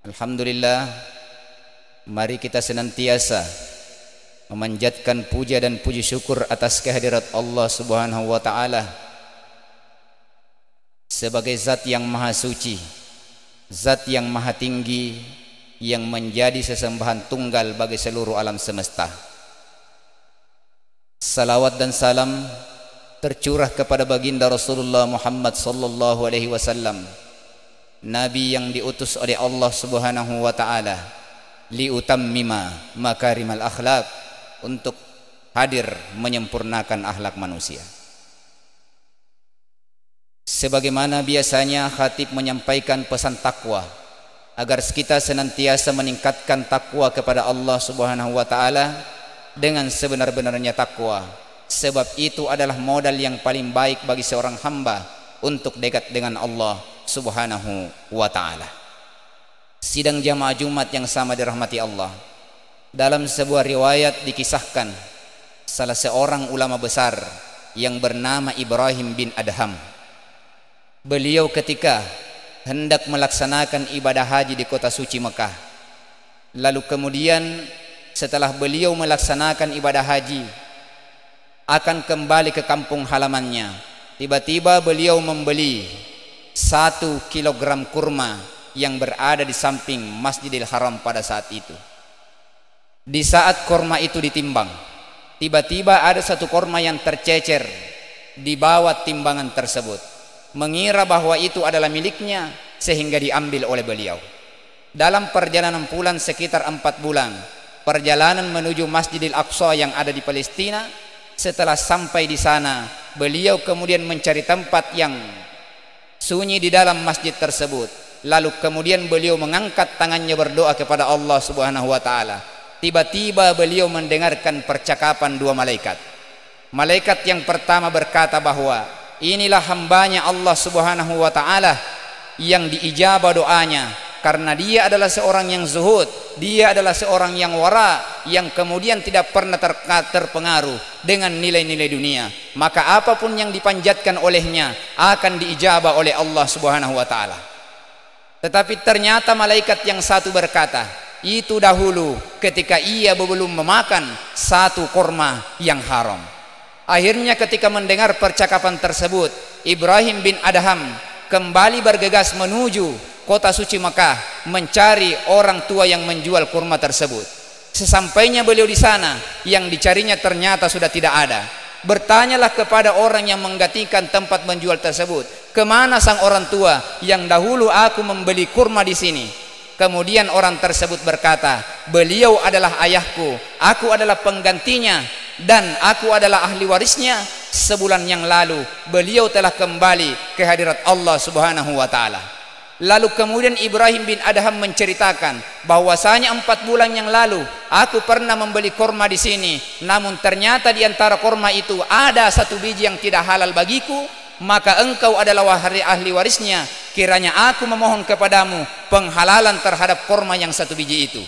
Alhamdulillah, mari kita senantiasa memanjatkan puja dan puji syukur atas kehadirat Allah Subhanahu wa taala sebagai zat yang maha suci, zat yang maha tinggi, yang menjadi sesembahan tunggal bagi seluruh alam semesta. Salawat dan salam tercurah kepada baginda Rasulullah Muhammad sallallahu alaihi wasallam, Nabi yang diutus oleh Allah Subhanahu wa taala liutammima makarimal akhlak, untuk hadir menyempurnakan akhlak manusia. Sebagaimana biasanya khatib menyampaikan pesan takwa agar kita senantiasa meningkatkan takwa kepada Allah Subhanahu wa taala dengan sebenar-benarnya takwa, sebab itu adalah modal yang paling baik bagi seorang hamba untuk dekat dengan Allah Subhanahu wa ta'ala. Sidang jamaah Jumat yang sama dirahmati Allah, dalam sebuah riwayat dikisahkan salah seorang ulama besar yang bernama Ibrahim bin Adham. Beliau ketika hendak melaksanakan ibadah haji di kota suci Mekah, lalu kemudian setelah beliau melaksanakan ibadah haji akan kembali ke kampung halamannya, tiba-tiba beliau membeli 1 kilogram kurma yang berada di samping Masjidil Haram pada saat itu. Di saat kurma itu ditimbang, tiba-tiba ada 1 kurma yang tercecer di bawah timbangan tersebut, mengira bahwa itu adalah miliknya sehingga diambil oleh beliau. Dalam perjalanan pulang sekitar 4 bulan perjalanan menuju Masjidil Aqsa yang ada di Palestina, setelah sampai di sana beliau kemudian mencari tempat yang sunyi di dalam masjid tersebut, lalu kemudian beliau mengangkat tangannya berdoa kepada Allah Subhanahu wa taala. Tiba-tiba beliau mendengarkan percakapan 2 malaikat. Malaikat yang pertama berkata bahwa inilah hambanya Allah Subhanahu wa taala yang diijabah doanya, karena dia adalah seorang yang zuhud, dia adalah seorang yang wara, yang kemudian tidak pernah terpengaruh dengan nilai-nilai dunia, maka apapun yang dipanjatkan olehnya akan diijabah oleh Allah Subhanahu wa taala. Tetapi ternyata malaikat yang satu berkata, itu dahulu ketika ia belum memakan 1 kurma yang haram. Akhirnya ketika mendengar percakapan tersebut, Ibrahim bin Adham kembali bergegas menuju kota suci Mekah mencari orang tua yang menjual kurma tersebut. Sesampainya beliau di sana, yang dicarinya ternyata sudah tidak ada. Bertanyalah kepada orang yang menggantikan tempat menjual tersebut, kemana sang orang tua yang dahulu aku membeli kurma di sini? Kemudian orang tersebut berkata, beliau adalah ayahku, aku adalah penggantinya, dan aku adalah ahli warisnya. Sebulan yang lalu beliau telah kembali ke hadirat Allah Subhanahu wa taala. Lalu kemudian Ibrahim bin Adham menceritakan bahwasanya 4 bulan yang lalu aku pernah membeli kurma di sini, namun ternyata di antara kurma itu ada 1 biji yang tidak halal bagiku, maka engkau adalah ahli warisnya, kiranya aku memohon kepadamu penghalalan terhadap kurma yang 1 biji itu.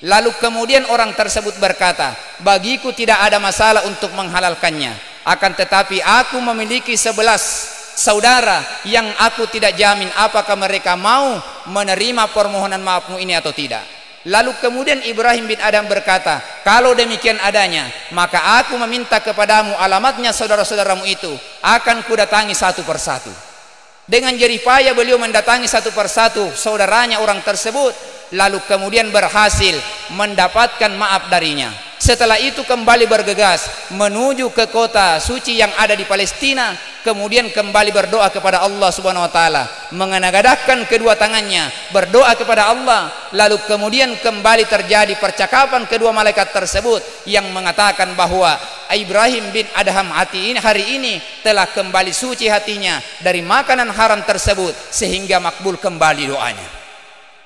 Lalu kemudian orang tersebut berkata, bagiku tidak ada masalah untuk menghalalkannya, akan tetapi aku memiliki 11 saudara yang aku tidak jamin apakah mereka mau menerima permohonan maafmu ini atau tidak. Lalu kemudian Ibrahim bin Adham berkata, kalau demikian adanya, maka aku meminta kepadamu alamatnya saudara-saudaramu itu, akan kudatangi 1 persatu. Dengan jerih payah beliau mendatangi 1 persatu saudaranya orang tersebut, lalu kemudian berhasil mendapatkan maaf darinya. Setelah itu kembali bergegas menuju ke kota suci yang ada di Palestina, kemudian kembali berdoa kepada Allah Subhanahu wa taala, mengenadahkan kedua tangannya berdoa kepada Allah. Lalu kemudian kembali terjadi percakapan kedua malaikat tersebut yang mengatakan bahwa Ibrahim bin Adham hari ini telah kembali suci hatinya dari makanan haram tersebut, sehingga makbul kembali doanya.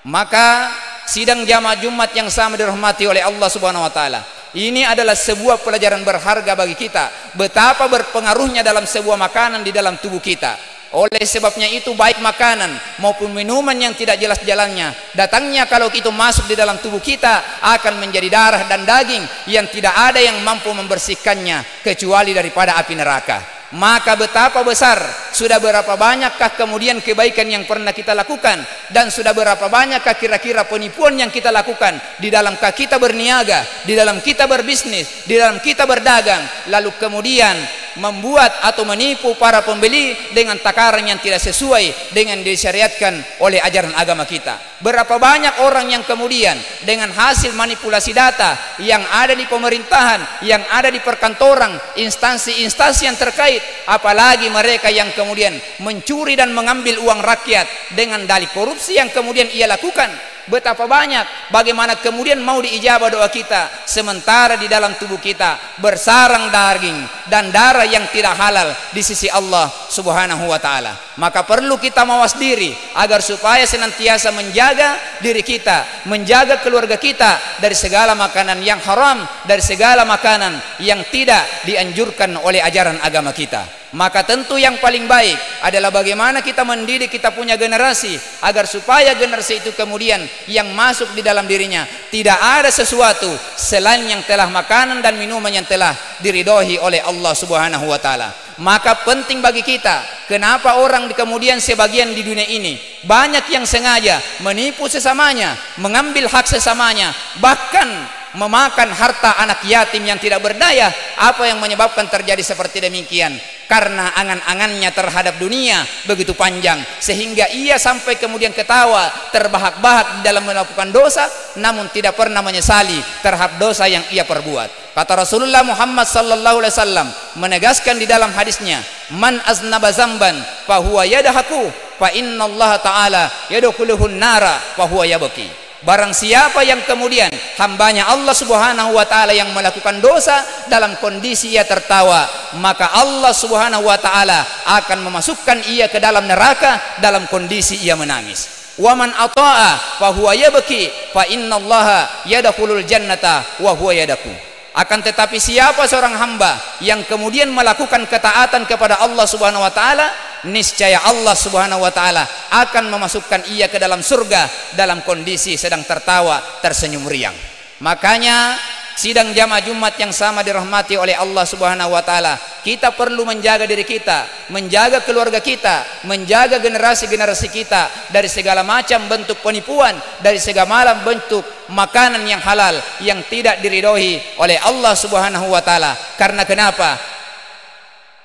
Maka sidang jamaah Jumat yang sama dirahmati oleh Allah Subhanahu wa taala, ini adalah sebuah pelajaran berharga bagi kita, betapa berpengaruhnya dalam sebuah makanan di dalam tubuh kita. Oleh sebabnya itu, baik makanan maupun minuman yang tidak jelas jalannya, datangnya kalau itu masuk di dalam tubuh kita akan menjadi darah dan daging yang tidak ada yang mampu membersihkannya kecuali daripada api neraka. maka betapa besar, sudah berapa banyakkah kemudian kebaikan yang pernah kita lakukan, dan sudah berapa banyakkah kira-kira penipuan yang kita lakukan di dalamkah kita berniaga, di dalam kita berbisnis, di dalam kita berdagang, lalu kemudian membuat atau menipu para pembeli dengan takaran yang tidak sesuai dengan disyariatkan oleh ajaran agama kita. Berapa banyak orang yang kemudian dengan hasil manipulasi data yang ada di pemerintahan, yang ada di perkantoran, instansi-instansi yang terkait, apalagi mereka yang kemudian mencuri dan mengambil uang rakyat dengan dalih korupsi yang kemudian ia lakukan. Betapa banyak, bagaimana kemudian mau diijabah doa kita, sementara di dalam tubuh kita bersarang daging dan darah yang tidak halal di sisi Allah Subhanahu wa ta'ala. Maka perlu kita mawas diri agar supaya senantiasa menjaga diri kita, menjaga keluarga kita dari segala makanan yang haram, dari segala makanan yang tidak dianjurkan oleh ajaran agama kita. Maka tentu yang paling baik adalah bagaimana kita mendidik kita punya generasi, agar supaya generasi itu kemudian yang masuk di dalam dirinya tidak ada sesuatu selain yang telah makanan dan minuman yang telah diridhoi oleh Allah Subhanahu wa ta'ala. Maka penting bagi kita, kenapa orang kemudian sebagian di dunia ini banyak yang sengaja menipu sesamanya, mengambil hak sesamanya, bahkan memakan harta anak yatim yang tidak berdaya. Apa yang menyebabkan terjadi seperti demikian? Karena angan-angannya terhadap dunia begitu panjang, sehingga ia sampai kemudian ketawa terbahak-bahak di dalam melakukan dosa, namun tidak pernah menyesali terhadap dosa yang ia perbuat. Kata Rasulullah Muhammad sallallahu alaihi wasallam menegaskan di dalam hadisnya, man aznaba zamban fa huwa yadhaku fa innallaha ta'ala yadkhuluhun nara fa huwa yabki. Barang siapa yang kemudian hambanya Allah Subhanahu wa ta'ala yang melakukan dosa dalam kondisi ia tertawa, maka Allah Subhanahu wa ta'ala akan memasukkan ia ke dalam neraka dalam kondisi ia menangis. Wa man ata'a fa huwa yabki fa innallaha yadkhulul jannata wa huwa yadku. Akan tetapi siapa seorang hamba yang kemudian melakukan ketaatan kepada Allah Subhanahu wa ta'ala, niscaya Allah Subhanahu wa ta'ala akan memasukkan ia ke dalam surga dalam kondisi sedang tertawa, tersenyum riang. Makanya sidang jamaah Jumat yang sama dirahmati oleh Allah Subhanahu wa ta'ala, kita perlu menjaga diri kita, menjaga keluarga kita, menjaga generasi-generasi kita dari segala macam bentuk penipuan, dari segala bentuk makanan yang halal yang tidak diridhoi oleh Allah Subhanahu wa ta'ala. Karena kenapa?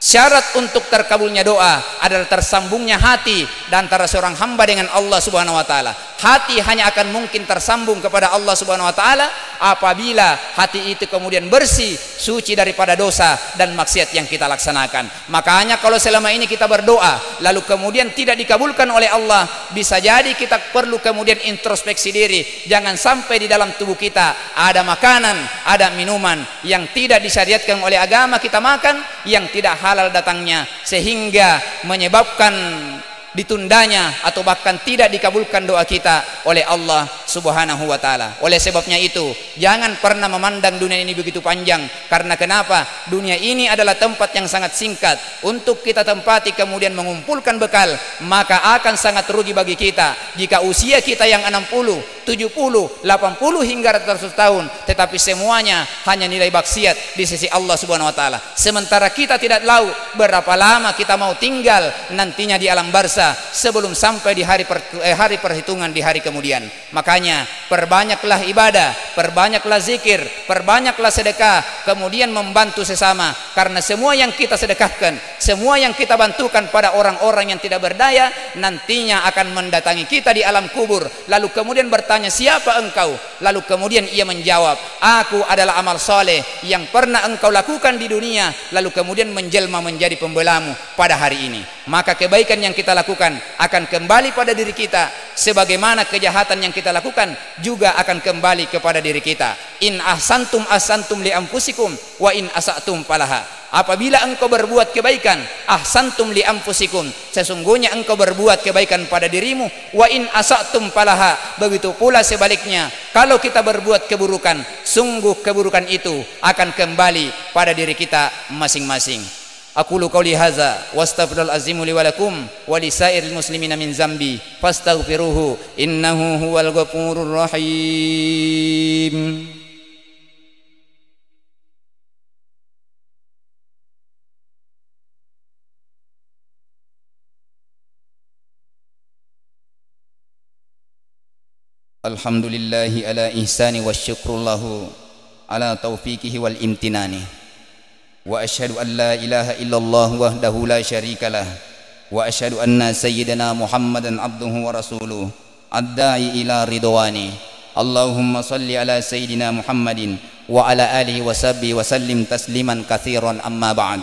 Syarat untuk terkabulnya doa adalah tersambungnya hati antara seorang hamba dengan Allah Subhanahu wa ta'ala. Hati hanya akan mungkin tersambung kepada Allah Subhanahu wa ta'ala apabila hati itu kemudian bersih, suci daripada dosa dan maksiat yang kita laksanakan. Makanya kalau selama ini kita berdoa lalu kemudian tidak dikabulkan oleh Allah, bisa jadi kita perlu kemudian introspeksi diri. Jangan sampai di dalam tubuh kita ada makanan, ada minuman yang tidak disyariatkan oleh agama kita makan, yang tidak halal datangnya, sehingga menyebabkan ditundanya atau bahkan tidak dikabulkan doa kita oleh Allah Subhanahu wa ta'ala. Oleh sebabnya itu, jangan pernah memandang dunia ini begitu panjang. Karena kenapa? Dunia ini adalah tempat yang sangat singkat untuk kita tempati kemudian mengumpulkan bekal. Maka akan sangat rugi bagi kita jika usia kita yang 60, 70, 80 hingga 100 tahun, tetapi semuanya hanya nilai maksiat di sisi Allah Subhanahu wa ta'ala. Sementara kita tidak tahu berapa lama kita mau tinggal nantinya di alam barzah sebelum sampai di hari perhitungan di hari kemudian. Makanya perbanyaklah ibadah, perbanyaklah zikir, perbanyaklah sedekah, kemudian membantu sesama. Karena semua yang kita sedekahkan, semua yang kita bantukan pada orang-orang yang tidak berdaya, nantinya akan mendatangi kita di alam kubur. Lalu kemudian bertanya, siapa engkau? Lalu kemudian ia menjawab, aku adalah amal soleh yang pernah engkau lakukan di dunia, lalu kemudian menjelma menjadi pembelamu pada hari ini. Maka kebaikan yang kita lakukan akan kembali pada diri kita, sebagaimana kejahatan yang kita lakukan juga akan kembali kepada diri kita. In ahsantum ahsantum li anfusikum wa in asatum falaha. Apabila engkau berbuat kebaikan, ahsantum li anfusikum, sesungguhnya engkau berbuat kebaikan pada dirimu, wa in asatum falaha, begitu pula sebaliknya, kalau kita berbuat keburukan, sungguh keburukan itu akan kembali pada diri kita masing-masing. Aqulu qouli hadza wastaghfirul azim li wa lakum wa lisairil muslimina min zambi fastaghfiruhu innahu huwal ghafurur rahim. Alhamdulillahi ala ihsani wa syukrullahu ala taufiqihi wal imtinani. Wa asyhadu an la ilaha illallah wahdahu la syarikalah. Wa asyhadu anna sayyidina Muhammadan abduhu wa rasuluh ad-da'i ila ridwani. Allahumma salli ala sayyidina Muhammadin wa ala alihi wa sahbihi wa sallim tasliman katsiran amma ba'd.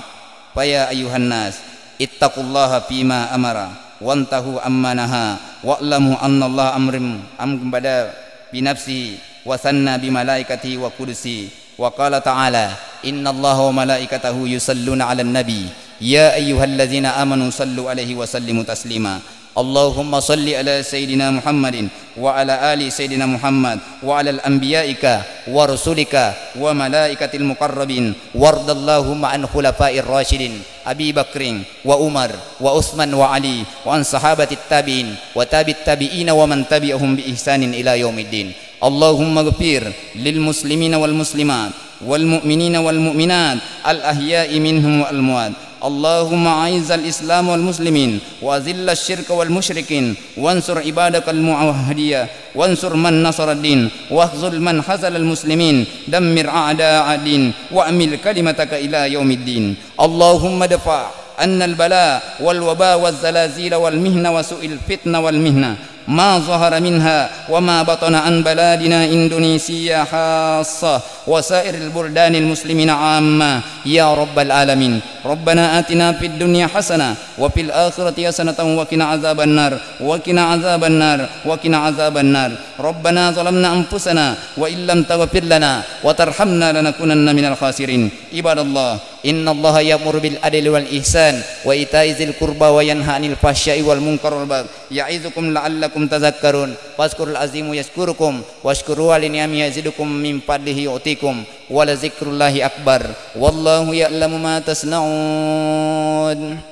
Fa ya ayyuhan nas ittaqullaha fima amara wantahu amma naha wa'lamu anna Allah amrim bada bi nafsi wa sanna bi malaikati wa kudusi wa qala ta'ala inna Allaha wa malaikatahu yusalluna 'alan nabi ya ayyuhalladzina amanu sallu 'alaihi wa sallimu taslima. Allahumma salli ala sayyidina Muhammadin wa ala ali sayyidina Muhammad wa ala al-anbiya'ika wa rusulika wa malaikatil muqarrabin wardallahumma an khulafa'ir rasyidin Abi Bakrin wa Umar wa Utsman wa Ali wa an sahabatit tabi'in wa tabi'it tabi'ina wa man tabi'ahum bi ihsanin ila yaumiddin. Allahumma ghfir lil muslimina wal muslimat wal mu'minina wal mu'minat al ahya'i minhum wal amwat. Allahumma a'izzal islam wal muslimin wa azillal syirka wal musyrikin wansur ibadakal muwahhidiyah wansur man nasaraddin wakhzul man hazalal muslimin dammir a'da'ad-din wa amil kalimataka ila yaumiddin. Allahumma dafa' annal bala wal waba waz zalazil wal mihna wa su'il fitna wal mihna ma zahara minha wa ma batana an baladina Indonesia khassa wa sairil buldanil muslimina amma ya rabbal alamin. Rabbana atina fid dunya hasanah wa fil akhirati hasanatan wa qina azaban nar wa qina azaban nar wa qina azaban nar. Rabbana zalamna anfusana wa illam taghfir lana wa tarhamna lanakunanna minal khasirin. Ibadallah, innallaha ya'muru bil adli wal ihsan wa ita'i dzil qurba wa yanha 'anil fahsya'i wal munkar wal baghi ya'izukum la'allakum tazakkarun. Fazkurul azimu yazkurukum washkuru li ni'amihi yazidukum min fadlihi yu'tikum wa la zikrullahi akbar wallahu ya'lamu ma tasna'un.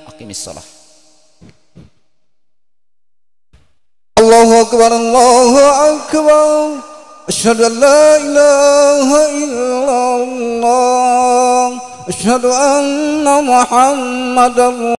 Aqimis shalah. Allahu akbar, Allahu akbar. Asyhadu an la ilaha illallah. Asyhadu anna Muhammadar